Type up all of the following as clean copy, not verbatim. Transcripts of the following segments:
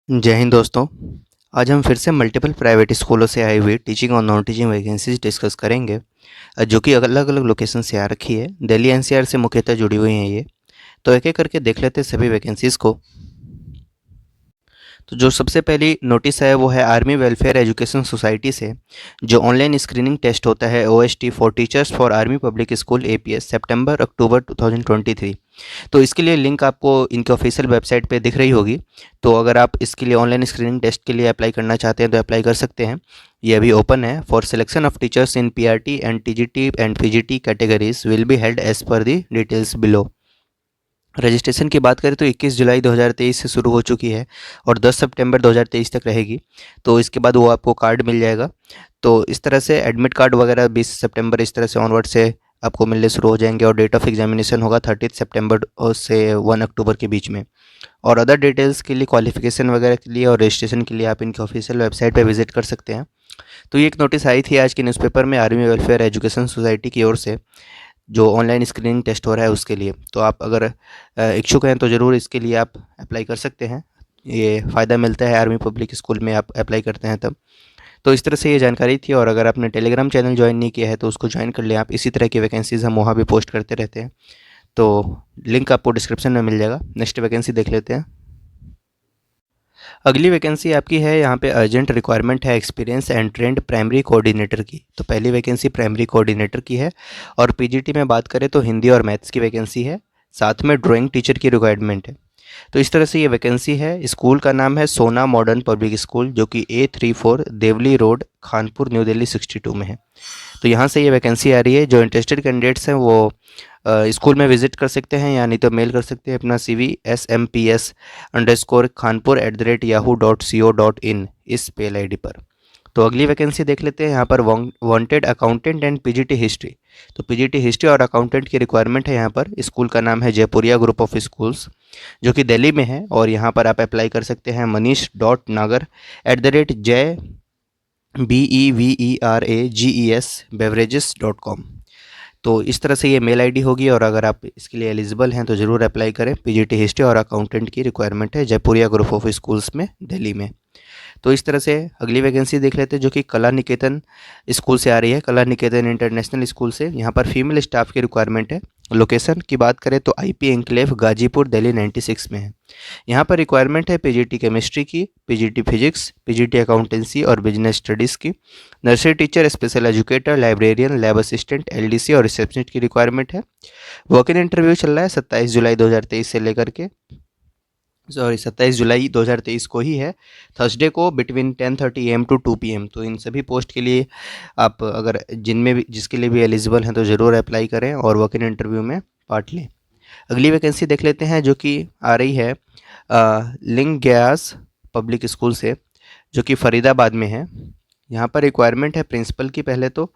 जय हिंद दोस्तों। आज हम फिर से मल्टीपल प्राइवेट स्कूलों से आई हुई टीचिंग और नॉन टीचिंग वैकेंसीज डिस्कस करेंगे, जो कि अलग अलग लोकेशन से आ रखी है। दिल्ली एनसीआर से मुख्यतः जुड़ी हुई हैं ये। तो एक एक करके देख लेते हैं सभी वैकेंसीज़ को। तो जो सबसे पहली नोटिस है वो है आर्मी वेलफेयर एजुकेशन सोसाइटी से, जो ऑनलाइन स्क्रीनिंग टेस्ट होता है OST for teachers for army public school APS सितंबर अक्टूबर 2023। तो इसके लिए लिंक आपको इनके ऑफिशियल वेबसाइट पे दिख रही होगी। तो अगर आप इसके लिए ऑनलाइन स्क्रीनिंग टेस्ट के लिए अप्लाई करना चाहते हैं तो अप्लाई कर सकते हैं। ये अभी ओपन है। For selection of teachers in PRT and TGT and PGT categories will be held as per the details below. Registration की बात करें तो 21 जुलाई 2023 से शुरू हो चुकी है और 10 सितंबर 2023 तक रहेगी। तो इसके बाद वो आपको कार्ड मिल जाएगा। तो इस तरह से एडमिट कार्ड वगैरह 20 सितंबर इस तरह से ऑनवर्ड से आपको मिलने शुरू हो जाएंगे और डेट ऑफ एग्जामिनेशन होगा 30 सितंबर से 1 अक्टूबर के बीच में। और अदर डिटेल्स के लिए, क्वालिफिकेशन वगैरह के लिए और रजिस्ट्रेशन के लिए आप इनके ऑफिशियल वेबसाइट पर विजिट कर सकते हैं। तो ये एक नोटिस आई थी आज के न्यूज़पेपर में आर्मी वेलफेयर एजुकेशन सोसाइटी की ओर से, जो ऑनलाइन स्क्रीनिंग टेस्ट हो रहा है उसके लिए। तो आप अगर इच्छुक हैं तो ज़रूर इसके लिए आप अप्लाई कर सकते हैं। ये फ़ायदा मिलता है आर्मी पब्लिक स्कूल में आप अप्लाई करते हैं तब। तो इस तरह से ये जानकारी थी। और अगर आपने टेलीग्राम चैनल ज्वाइन नहीं किया है तो उसको ज्वाइन कर लें आप। इसी तरह की वैकेंसीज़ हम वहाँ भी पोस्ट करते रहते हैं। तो लिंक आपको डिस्क्रिप्शन में मिल जाएगा। नेक्स्ट वैकेंसी देख लेते हैं। अगली वैकेंसी आपकी है, यहाँ पे अर्जेंट रिक्वायरमेंट है experience and trend primary coordinator की। तो पहली वैकेंसी प्राइमरी कोऑर्डिनेटर की है। और पीजीटी में बात करें तो हिंदी और मैथ्स की वैकेंसी है। साथ में ड्राइंग टीचर की रिक्वायरमेंट है। तो इस तरह से ये वैकेंसी है। स्कूल का नाम है सोना मॉडर्न पब्लिक स्कूल, जो कि A34 Deoli road, Khanpur, new Delhi 62 में है। तो यहाँ से ये वैकेंसी आ रही है। जो इंटरेस्टेड कैंडिडेट्स हैं वो स्कूल में विजिट कर सकते हैं, या नहीं तो मेल कर सकते हैं अपना CV smps_खानपुर@yahoo.co.in इस मेल ID पर। तो अगली वैकेंसी देख लेते हैं। यहाँ पर wanted accountant and PGT history. तो पीजीटी हिस्ट्री और अकाउंटेंट की रिक्वायरमेंट है यहाँ पर। स्कूल का नाम है जयपुरिया ग्रुप ऑफ स्कूल्स, जो कि दिल्ली में है। और यहाँ पर आप अप्लाई कर सकते हैं manish.nagar@JBEVERAGES.com। तो इस तरह से ये मेल आईडी होगी। और अगर आप इसके लिए एलिजिबल हैं तो ज़रूर अप्लाई करें। पीजीटी हिस्ट्री और अकाउंटेंट की रिक्वायरमेंट है जयपुरिया ग्रुप ऑफ स्कूल्स में, दिल्ली में। तो इस तरह से अगली वैकेंसी देख लेते हैं, जो कि कला निकेतन स्कूल से आ रही है। कला निकेतन इंटरनेशनल स्कूल से। यहाँ पर फीमेल स्टाफ की रिक्वायरमेंट है। लोकेशन की बात करें तो IP एनक्लेव गाजीपुर, दिल्ली 96 में है। यहाँ पर रिक्वायरमेंट है पीजीटी केमिस्ट्री की, पीजीटी फिजिक्स, पीजीटी अकाउंटेंसी और बिजनेस स्टडीज़ की। Nursery teacher, special educator, librarian, lab assistant, LDC और रिसेप्शनिस्ट की रिक्वायरमेंट है। वॉक इन इंटरव्यू चल रहा है 27 जुलाई 2023 से लेकर के, 27 जुलाई 2023 को ही है, थर्सडे को, बिटवीन 10:30 AM टू 2 PM। तो इन सभी पोस्ट के लिए आप अगर जिनमें भी, जिसके लिए भी एलिजिबल हैं तो ज़रूर अप्लाई करें और वॉक इन इंटरव्यू में पार्ट लें। अगली वैकेंसी देख लेते हैं, जो कि आ रही है लिंग ग्यास पब्लिक स्कूल से, जो कि फरीदाबाद में है। यहाँ पर रिक्वायरमेंट है प्रिंसिपल की पहले तो,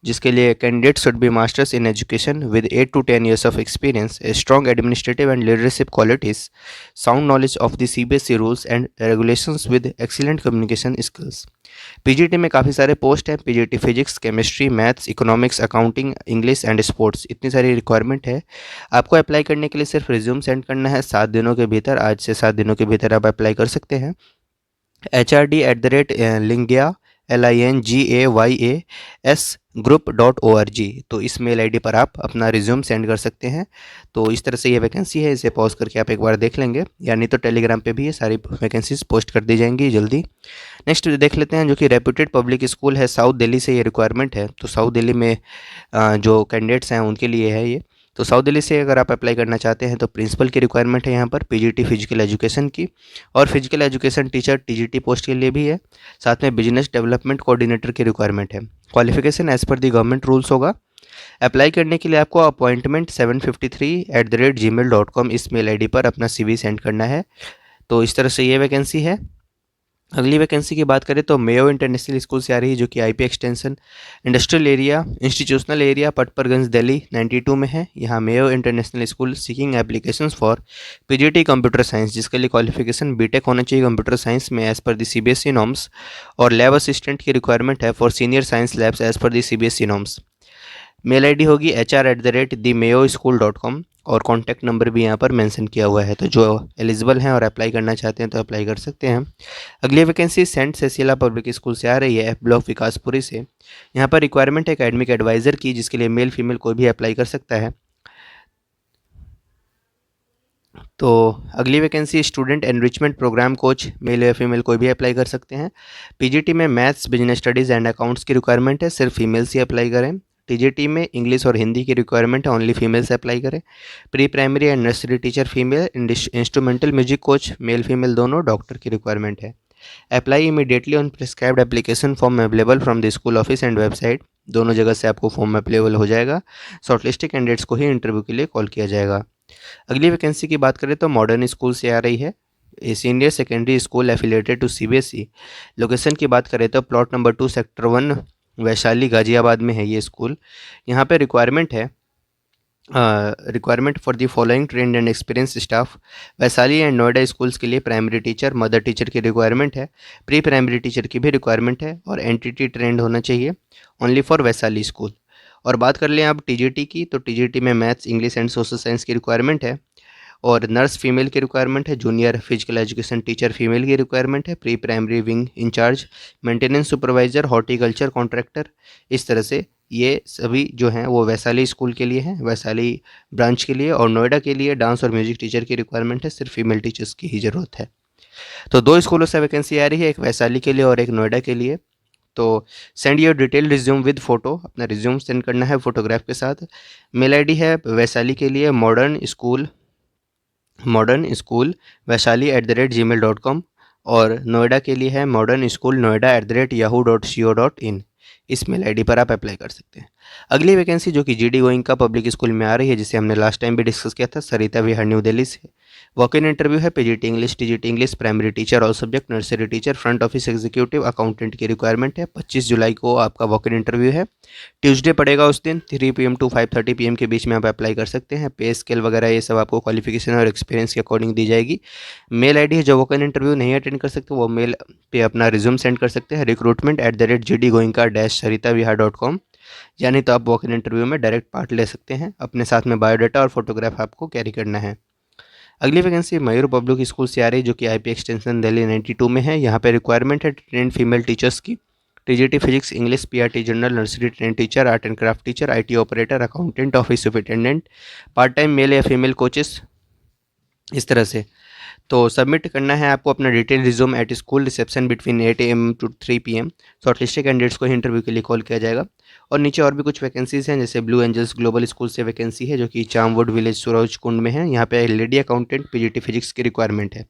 जिसके लिए candidate should be masters in education with 8 to 10 years of experience, strong administrative and leadership qualities, sound knowledge of the CBSE rules and regulations with excellent communication skills. PGT में काफ़ी सारे post हैं। PGT physics, chemistry, maths, economics, accounting, English and sports, इतनी सारी requirement है। आपको apply करने के लिए सिर्फ रिज्यूम सेंड करना है 7 दिनों के भीतर। आज से 7 दिनों के भीतर आप अप्लाई कर सकते हैं। HRD@lingaya LINGAYAS group.org। तो इस मेल आईडी पर आप अपना रिज्यूम सेंड कर सकते हैं। तो इस तरह से ये वैकेंसी है। इसे पॉज करके आप एक बार देख लेंगे, या नहीं तो टेलीग्राम पे भी ये सारी वैकेंसीज पोस्ट कर दी जाएंगी जल्दी। नेक्स्ट देख लेते हैं, जो कि रेप्यूटेड पब्लिक स्कूल है, साउथ दिल्ली से ये रिक्वायरमेंट है। तो साउथ दिल्ली में जो कैंडिडेट्स हैं उनके लिए है ये। तो साउथ दिल्ली से अगर आप अप्लाई करना चाहते हैं तो प्रिंसिपल की रिक्वायरमेंट है यहाँ पर, पीजीटी फिजिकल एजुकेशन की, और physical education teacher TGT post के लिए भी है। साथ में बिजनेस डेवलपमेंट कोऑर्डिनेटर की रिक्वायरमेंट है। क्वालिफिकेशन एज पर दी गवर्नमेंट रूल्स होगा। अप्लाई करने के लिए आपको appointment753@gmail.com इस मेल आईडी पर अपना CV सेंड करना है। तो इस तरह से ये वैकेंसी है। अगली वैकेंसी की बात करें तो मेयो इंटरनेशनल स्कूल से आ रही है, जो कि IP extension industrial area institutional area Patparganj, Delhi 92 में है। यहाँ Mayo international school seeking applications for PGT computer science, जिसके लिए क्वालिफिकेशन बीटेक होना चाहिए कंप्यूटर साइंस में as per the CBSE norms, और लैब असिस्टेंट की रिक्वायरमेंट है for senior science labs as per the CBSE norms. Mail ID होगी HR@themayo.school.com। और कॉन्टैक्ट नंबर भी यहाँ पर मेंशन किया हुआ है। तो जो एलिजिबल हैं और अप्लाई करना चाहते हैं तो अप्लाई कर सकते हैं। अगली वैकेंसी सेंट सेसिला पब्लिक स्कूल से आ रही है, एफ ब्लॉक विकासपुरी से। यहाँ पर रिक्वायरमेंट है एकेडमिक एडवाइज़र की, जिसके लिए मेल फीमेल कोई भी अप्लाई कर सकता है। तो अगली vacancy student enrichment programme coach, male या फीमेल कोई भी अप्लाई कर सकते हैं। पीजीटी में maths, business studies and accounts की रिक्वायरमेंट है, सिर्फ फीमेल्स ही अप्लाई करें। टीजीटी में इंग्लिश और हिंदी की रिक्वायरमेंट है, ओनली फीमेल्स अप्लाई करें। Pre primary and nursery teacher female, instrumental music coach male female दोनों, डॉक्टर की रिक्वायरमेंट है। Apply immediately on prescribed application form available from the school office and website. दोनों जगह से आपको फॉर्म अवेलेबल हो जाएगा। शॉर्टलिस्टेड कैंडिडेट्स को ही इंटरव्यू के लिए कॉल किया जाएगा। अगली वैकेंसी की बात करें तो मॉडर्न स्कूल से आ रही है, a senior secondary school affiliated to CBSE. Location की बात करें तो plot number 2 sector 1 Vaishali Ghaziabad में है ये स्कूल। यहाँ पे requirement for the following trained and experience staff. Vaishali and Noida schools के लिए प्राइमरी टीचर, मदर टीचर की रिक्वायरमेंट है। प्री प्राइमरी टीचर की भी रिक्वायरमेंट है और एनटीटी ट्रेंड होना चाहिए, ओनली फॉर वैशाली स्कूल। और बात कर लें अब टीजीटी की, तो टीजीटी में maths, English and social science की रिक्वायरमेंट है और नर्स फीमेल की रिक्वायरमेंट है। Junior physical education teacher female की रिक्वायरमेंट है। Pre primary wing in-charge, maintenance supervisor, horticulture contractor. इस तरह से ये सभी जो हैं वो वैशाली स्कूल के लिए हैं, वैशाली ब्रांच के लिए। और नोएडा के लिए डांस और म्यूजिक टीचर की रिक्वायरमेंट है, सिर्फ फीमेल टीचर्स की ही ज़रूरत है। तो दो स्कूलों से वैकेंसी आ रही है, एक वैशाली के लिए और एक नोएडा के लिए। तो send your detail resume with photo, अपना रिज्यूम सेंड करना है फोटोग्राफ के साथ। मेल आईडी है वैशाली के लिए मॉडर्न स्कूल वैशाली@gmail.com और नोएडा के लिए है modernSchoolNoida@yahoo.co.in। इस मेल आईडी पर आप अप्लाई कर सकते हैं। अगली वैकेंसी जो कि जीडी गोइंग का पब्लिक स्कूल में आ रही है, जिसे हमने लास्ट टाइम भी डिस्कस किया था, सरिता विहार न्यू दिल्ली से। वॉक इन इंटरव्यू है, PGT English, TGT English, primary teacher all subject, nursery teacher, front office executive, accountant की रिक्वायरमेंट है। 25 जुलाई को आपका वॉक इन इंटरव्यू है, ट्यूसडे पड़ेगा उस दिन। 3 PM टू 5:30 PM के बीच में आप अप्लाई कर सकते हैं। पे स्केल वगैरह ये सब आपको क्वालिफिकेशन और एक्सपीरियंस के अकॉर्डिंग दी जाएगी। मेल आईडी है, जो वॉक इन इंटरव्यू नहीं अटेंड कर सकते वो मेल पे अपना रिज्यूम सेंड कर सकते हैं, recruitment@gdgoenka-saritaviha.com। यानी तो आप वॉक इन इंटरव्यू में डायरेक्ट पार्ट ले सकते हैं। अपने साथ में बायोडाटा और फोटोग्राफ आपको कैरी करना है। अगली वैकेंसी मयूर पब्लिक स्कूल से आ रही है, जो कि आईपी एक्सटेंशन दिल्ली 92 में है। यहाँ पे रिक्वायरमेंट है ट्रेंड फीमेल टीचर्स की, TGT physics, English, PRT general, nursery trained teacher, art and craft teacher, IT operator, accountant, office superintendent, part time male या फीमेल कोचेस, इस तरह से। तो सबमिट करना है आपको अपना detail resume at school reception between 8 AM to 3 PM। Shortlisted candidates को इंटरव्यू के लिए कॉल किया जाएगा। और नीचे और भी कुछ वैकेंसीज़ हैं, जैसे ब्लू एंजल्स ग्लोबल स्कूल से वैकेंसी है, जो कि चामवुड विलेज सूरज कुंड में है। यहाँ पे लेडी अकाउंटेंट पीजीटी फिजिक्स की रिक्वायरमेंट है।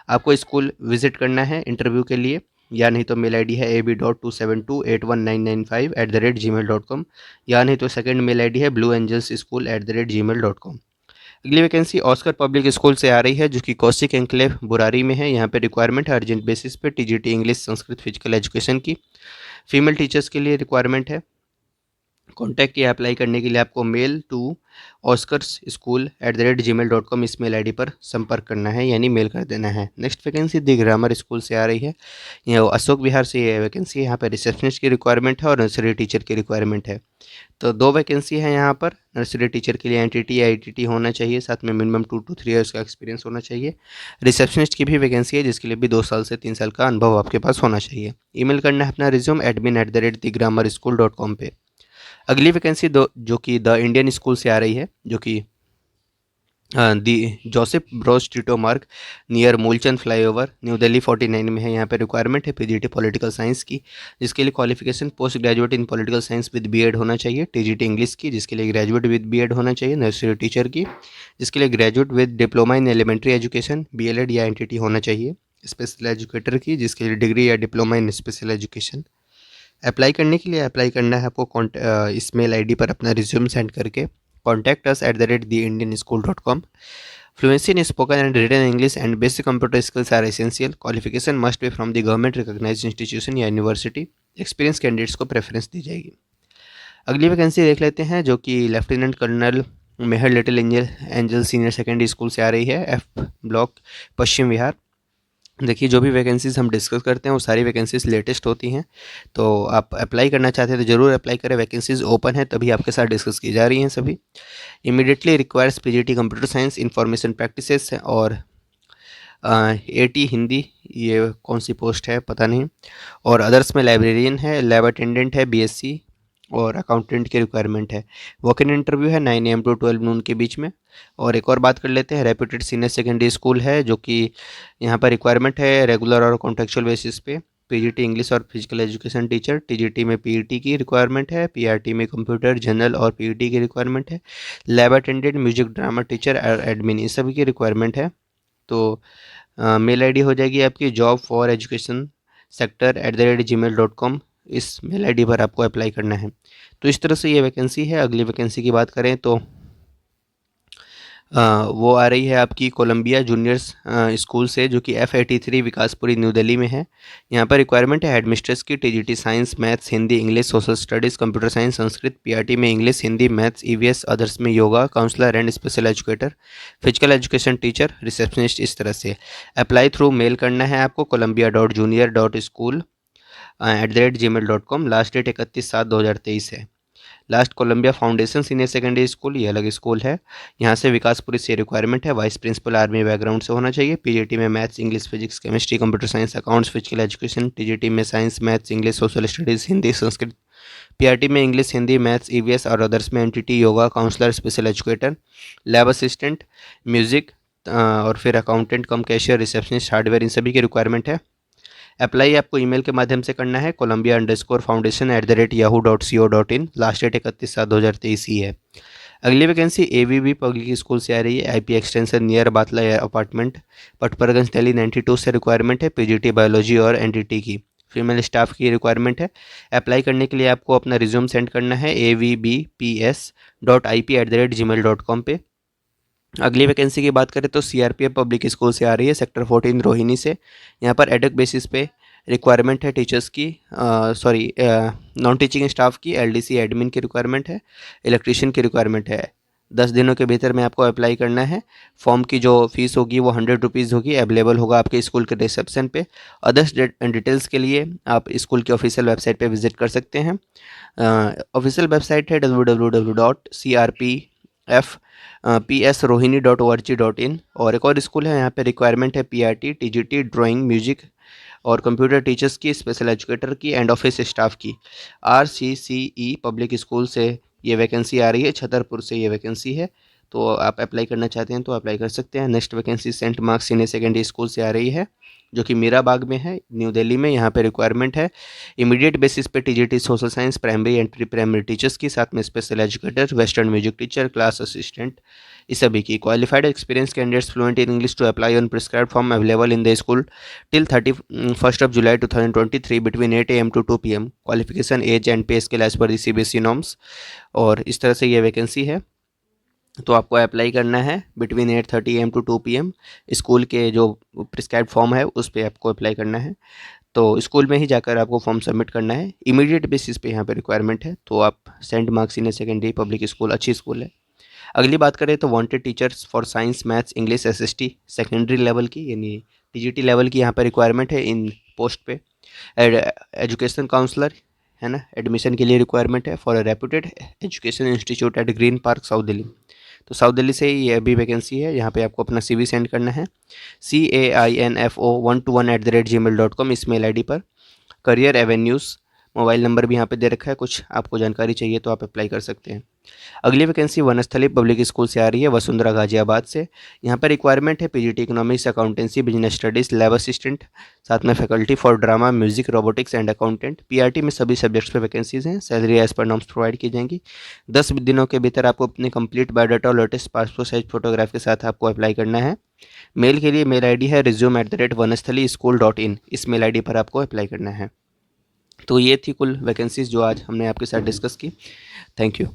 आपको स्कूल विजिट करना है इंटरव्यू के लिए, या नहीं तो मेल आईडी है ab.272819985@gmail.com, या नहीं तो सेकंड मेल आईडी है blueangelschool@gmail.com। अगली वैकेंसी ऑस्कर पब्लिक स्कूल से आ रही है, जो कि कौशिक एंक्लेव बुरारी में है। यहाँ पे रिक्वायरमेंट है अर्जेंट बेसिस पे TGT English, Sanskrit, physical education की। फीमेल टीचर्स के लिए रिक्वायरमेंट है। कॉन्टैक्ट किया अप्लाई करने के लिए आपको मेल टू oscarschool@gmail.com इस मेल आईडी पर संपर्क करना है, यानी मेल कर देना है। नेक्स्ट वैकेंसी दी ग्रामर स्कूल से आ रही है, यह अशोक विहार से ये वैकेंसी है। यहाँ पर रिसेप्शनिस्ट की रिक्वायरमेंट है और नर्सरी टीचर की रिक्वायरमेंट है। तो दो वैकेंसी है यहाँ पर। नर्सरी टीचर के लिए एनटीटी आईटीटी होना चाहिए, साथ में मिनिमम 2 to 3 ईयर्स का एक्सपीरियंस होना चाहिए। रिसेप्शनिस्ट की भी वैकेंसी है, जिसके लिए भी 2 साल से 3 साल का अनुभव आपके पास होना चाहिए। ईमेल करना है अपना रिज्यूम admin@thegrammarschool.com पे। अगली वैकेंसी दो जो कि द इंडियन स्कूल से आ रही है, जो कि दी जोसेफ ब्रोस टीटो मार्ग near Moolchand flyover new Delhi 49 में है। यहाँ पे रिक्वायरमेंट है पीजीटी पॉलिटिकल साइंस की, जिसके लिए qualification post graduate in political science with BEd होना चाहिए। टीजीटी इंग्लिश की, जिसके लिए ग्रेजुएट विद बीएड होना चाहिए। नर्सरी टीचर की, जिसके लिए graduate with diploma in elementary education, BElEd या एनटीटी होना चाहिए। स्पेशल एजुकेटर की, जिसके लिए डिग्री या diploma in special education. Apply करने के लिए अप्लाई करना है आपको इस मेल आईडी पर अपना रिज्यूम सेंड करके contact us @theindianschool.com। Fluency in spoken and written English and basic computer skills are essential. Qualification must be from the government recognized institution या यूनिवर्सिटी। एक्सपीरियंस कैंडिडेट्स को preference दी जाएगी। अगली vacancy देख लेते हैं, जो कि lieutenant colonel Mehar little angel senior secondary school से आ रही है, एफ ब्लॉक पश्चिम विहार। देखिए, जो भी वैकेंसीज़ हम डिस्कस करते हैं वो सारी वैकेंसीज़ लेटेस्ट होती हैं, तो आप अप्लाई करना चाहते हैं तो ज़रूर अप्लाई करें। वैकेंसीज़ ओपन है तभी आपके साथ डिस्कस की जा रही हैं सभी। Immediately requires PGT computer science information practices है, और एटी हिंदी, ये कौन सी पोस्ट है पता नहीं। और अदर्स में लाइब्रेरियन है, लैब अटेंडेंट है बीएससी, और अकाउंटेंट की रिक्वायरमेंट है। वॉक इन इंटरव्यू है 9 AM टू 12 नून के बीच में। और एक और बात कर लेते हैं, रेप्यूटेड सीनियर सेकेंडरी स्कूल है, जो कि यहाँ पर रिक्वायरमेंट है रेगुलर और कॉन्ट्रेक्चुअल बेसिस पे। पीजीटी इंग्लिश और फिजिकल एजुकेशन टीचर, टीजीटी में पीईटी की रिक्वायरमेंट है, पीआरटी में कंप्यूटर जनरल और पीईटी की रिक्वायरमेंट है। Lab attendant, music drama teacher और एडमिन, इस सभी की रिक्वायरमेंट है। तो मेल आईडी हो जाएगी आपकी job4education sector@gmail.com, इस मेल आईडी पर आपको अप्लाई करना है। तो इस तरह से ये वैकेंसी है। अगली वैकेंसी की बात करें तो वो आ रही है आपकी कोलंबिया जूनियर्स स्कूल से, जो कि F83 विकासपुरी न्यू दिल्ली में है। यहाँ पर रिक्वायरमेंट है हेडमिस्ट्रेस की, TGT science, maths, Hindi, English, social studies, computer science, Sanskrit, PRT में English, Hindi, maths, EVS, others में yoga counsellor and special educator, physical education teacher, receptionist, इस तरह से। अप्लाई थ्रू मेल करना है आपको columbia.junior.school@gmail.com। लास्ट डेट 31/7/2023 है। Last Columbia foundation senior secondary school, ये अलग स्कूल है। यहाँ से विकासपुरी से रिक्वायरमेंट है। वाइस प्रिंसिपल आर्मी बैकग्राउंड से होना चाहिए। पीजीटी में maths, English, physics, chemistry, computer science, accounts, physical education. TGT में science, maths, English, social studies, Hindi, Sanskrit. PRT में इंग्लिश, हिंदी, मैथ्स, ईवीएस और अदर्स में NTT, yoga, counsellor, special educator, lab assistant, music, और फिर accountant cum cashier, receptionist, hardware, इन सभी की requirement है। अप्लाई आपको ईमेल के माध्यम से करना है columbia_foundation@yahoo.co.in। लास्ट डेट 31/7/2023 ही है। अगली वैकेंसी एवीबी पब्लिक स्कूल से आ रही है। IP extension near Batla apartment, Patparganj, Delhi 92 से रिक्वायरमेंट है। पीजीटी बायोलॉजी और एनटीटी की फीमेल स्टाफ की रिक्वायरमेंट है। अप्लाई करने के लिए आपको अपना रिज्यूम सेंड करना है avbps.ip@gmail.com पे। अगली वैकेंसी की बात करें तो सीआरपीएफ पब्लिक स्कूल से आ रही है, सेक्टर 14 रोहिणी से। यहाँ पर एडक बेसिस पे रिक्वायरमेंट है टीचर्स की, सॉरी नॉन टीचिंग स्टाफ की, एलडीसी एडमिन की रिक्वायरमेंट है, इलेक्ट्रीशियन की रिक्वायरमेंट है। 10 दिनों के भीतर में आपको अप्लाई करना है। फॉर्म की जो फीस होगी वो 100 रुपीज़ होगी। अवेलेबल होगा आपके स्कूल के रिसेप्शन पे। अदर्स डिटेल्स के लिए आप स्कूल की ऑफिशियल वेबसाइट पे विजिट कर सकते हैं। ऑफिशियल वेबसाइट है www.crpfpsrohini.org.in। और एक और स्कूल है, यहाँ पे रिक्वायरमेंट है पीआरटी, टीजीटी, ड्राइंग, म्यूजिक और कंप्यूटर टीचर्स की, स्पेशल एजुकेटर की एंड ऑफिस स्टाफ की। आरसीसीई पब्लिक स्कूल से ये वैकेंसी आ रही है, छतरपुर से ये वैकेंसी है। तो आप अप्लाई करना चाहते हैं तो अप्लाई कर सकते हैं। Next vacancy Saint Mark's senior secondary school से आ रही है, जो कि मीरा बाग में है, न्यू दिल्ली में। यहाँ पे रिक्वायरमेंट है इमीडिएट बेसिस पे TGT social science primary and pre primary teachers की, साथ में special educator, western music teacher, class assistant, इस सभी की। Qualified experience candidates fluent in English to apply on prescribed form available in the school till 31 July 2023 between 8 AM to 2 PM। Qualification, age and pay scale as per the CBSE norms. और इस तरह से ये vacancy है। तो आपको apply करना है between 8:30 AM to 2 PM। School के जो प्रिस्क्राइब्ड फॉर्म है उस पर आपको अप्लाई करना है। तो स्कूल में ही जाकर आपको फॉर्म सबमिट करना है। इमीडिएट बेसिस पे यहाँ पे रिक्वायरमेंट है। तो आप Saint Mark's senior secondary public school अच्छी स्कूल है। अगली बात करें तो wanted teachers for science, maths, English, SST secondary level की, यानी टीजीटी लेवल की यहाँ पर रिक्वायरमेंट है इन पोस्ट पे। एजुकेशन काउंसलर है ना, एडमिशन के लिए रिक्वायरमेट है for a reputed education institute at Green Park, South Delhi. तो साउथ दिल्ली से ये अभी वैकेंसी है। यहाँ पे आपको अपना CV सेंड करना है CAINFO121@gmail.com, इस मेल ID पर। करियर एवेन्यूज़ मोबाइल नंबर भी यहाँ पे दे रखा है। कुछ आपको जानकारी चाहिए तो आप अप्लाई कर सकते हैं। अगली वैकेंसी वनस्थली पब्लिक स्कूल से आ रही है, वसुंधरा गाजियाबाद से। यहाँ पर रिक्वायरमेंट है PGT economics, accountancy, business studies, lab assistant, साथ में faculty for drama, music, robotics and accountant. PRT में सभी सब्जेक्ट्स पे वैकेंसीज़ हैं। सैलरी एज पर नॉर्म्स प्रोवाइड की जाएंगी। 10 दिनों के भीतर आपको अपने कंप्लीट बायोडाटा और लेटेस्ट पासपोर्ट साइज फोटोग्राफ के साथ आपको अप्लाई करना है। मेल के लिए मेल ID है resume@vanasthalischool.in, इस मेल ID पर आपको अप्लाई करना है। तो ये थी कुल वैकेंसीज़ जो आज हमने आपके साथ डिस्कस की। Thank you.